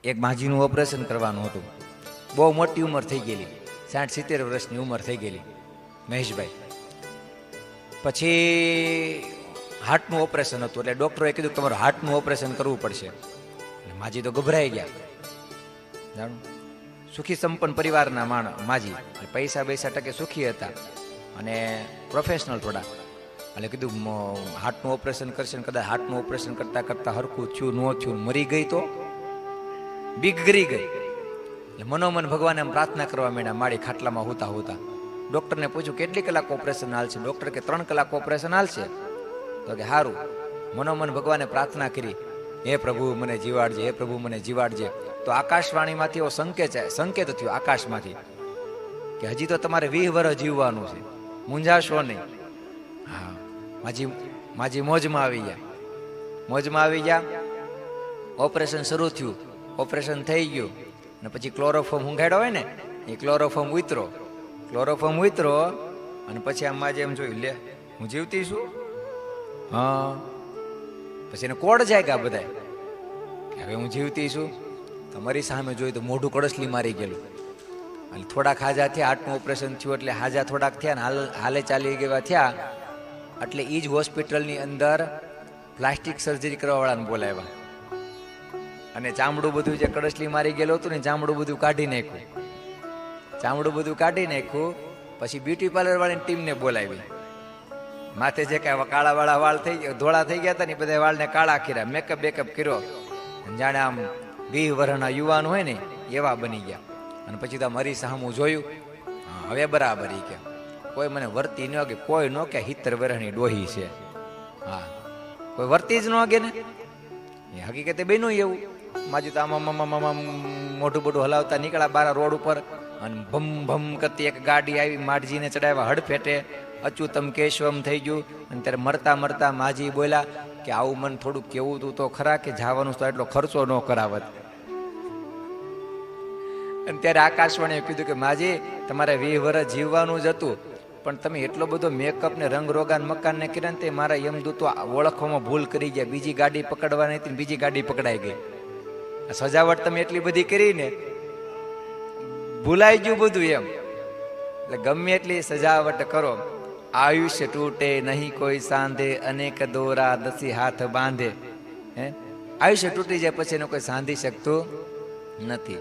એક માજીનું ઓપરેશન કરવાનું હતું. બહુ મોટી ઉંમર થઈ ગયેલી, 60-70 વર્ષની ઉંમર થઈ ગયેલી મહેશભાઈ. પછી હાર્ટનું ઓપરેશન હતું, એટલે ડૉક્ટરોએ કીધું તમારું હાર્ટનું ઓપરેશન કરવું પડશે. માજી તો ગભરાઈ ગયા. જાણું સુખી સંપન્ન પરિવારના માજી, પૈસા ટકે સુખી હતા અને પ્રોફેશનલ થોડા. એટલે કીધું હાર્ટનું ઓપરેશન કરશે ને કદાચ હાર્ટનું ઓપરેશન કરતાં કરતાં હરખું થયું ન થયું મરી ગઈ તો બીક ગરી ગઈ. એટલે મનોમન ભગવાને એમ પ્રાર્થના કરવા માંડ્યા મારી ખાટલામાં હોતા. ડૉક્ટરને પૂછ્યું કેટલી કલાક ઓપરેશન હાલશે? ડૉક્ટર કે 3 કલાક ઓપરેશન હાલશે. તો કે સારું. મનોમન ભગવાને પ્રાર્થના કરી, હે પ્રભુ મને જીવાડજે, હે પ્રભુ મને જીવાડજે. તો આકાશવાણીમાંથી એવો સંકેત થયો આકાશમાંથી કે હજી તો તમારે 20 વર્ષ જીવવાનું છે, મૂંઝાશો નહીં. હા, માજી મોજમાં આવી ગયા. ઓપરેશન શરૂ થયું, ઓપરેશન થઈ ગયું ને પછી ક્લોરોફોર્મ ઊંઘાડ્યો હોય ને એ ક્લોરોફોર્મ ઉતરો અને પછી આમ માજી એમ જોયું, લે હું જીવતી છું. હા, પછી એને કોડ જાય બધા કે હવે હું જીવતી છું. તમારી સામે જોયું તો મોઢું કડસલી મારી ગયેલું. અને થોડાક હાજા થયા, હાર્ટનું ઓપરેશન થયું એટલે હાજા થોડાક થયા ને હાલે ચાલી ગયા થયા એટલે એ જ હોસ્પિટલની અંદર પ્લાસ્ટિક સર્જરી કરવાવાળાને બોલાવ્યા અને ચામડું બધું જે કડસલી મારી ગયેલું હતું ને ચામડું બધું કાઢી નાખ્યું. પછી બ્યુટી પાર્લર વાળાની ટીમને બોલાવી. માથે જે કાંઈ કાળાવાળા વાળ ધોળા થઈ ગયા હતા ને બધા વાળને કાળા કર્યા, મેકઅપ કર્યો, જાણે આમ 20 વર્ષના યુવાન હોય ને એવા બની ગયા. અને પછી તો મરી સામું જોયું, હવે બરાબર ઈ કે કોઈ મને વર્તી ન કે કોઈ ન કે 70 વર્ષની ડોહી છે. હા, કોઈ વર્તી જ ન કે ને એ હકીકતે બન્યું એવું. માજી તો આમાં મોઢું બોઢું હલાવતા નીકળ્યા બાર રોડ ઉપર અને ભમ ભમ કરતી એક ગાડી આવી, માઠજીને ચડાવ્યા હડફેટે, અચ્યુતમ કેશવમ થઈ ગયું. અને ત્યારે મરતા માજી બોલ્યા કે આવું મને થોડુંક કેવું તું તો ખરા કે જવાનું તો એટલો ખર્ચો ન કરાવત. અને ત્યારે આકાશવાણીએ કીધું કે માજી તમારે 20 વર્ષ જીવવાનું જ હતું પણ તમે એટલો બધો મેકઅપ ને રંગ રોગાન મકાન ને કર્યા ને તે મારા યમદૂતો ઓળખવામાં ભૂલ કરી ગયા, બીજી ગાડી પકડવાની હતી, બીજી ગાડી પકડાઈ ગઈ. સજાવટ તમે એટલી બધી કરી ને ભૂલાઈ ગયું બધું એમ. એટલે ગમે એટલી સજાવટ કરો, આયુષ્ય તૂટે નહીં કોઈ સાંધે, અનેક દોરા 10 હાથ બાંધે. આયુષ્ય તૂટી જાય પછી એનો કોઈ સાંધી શકતું નથી.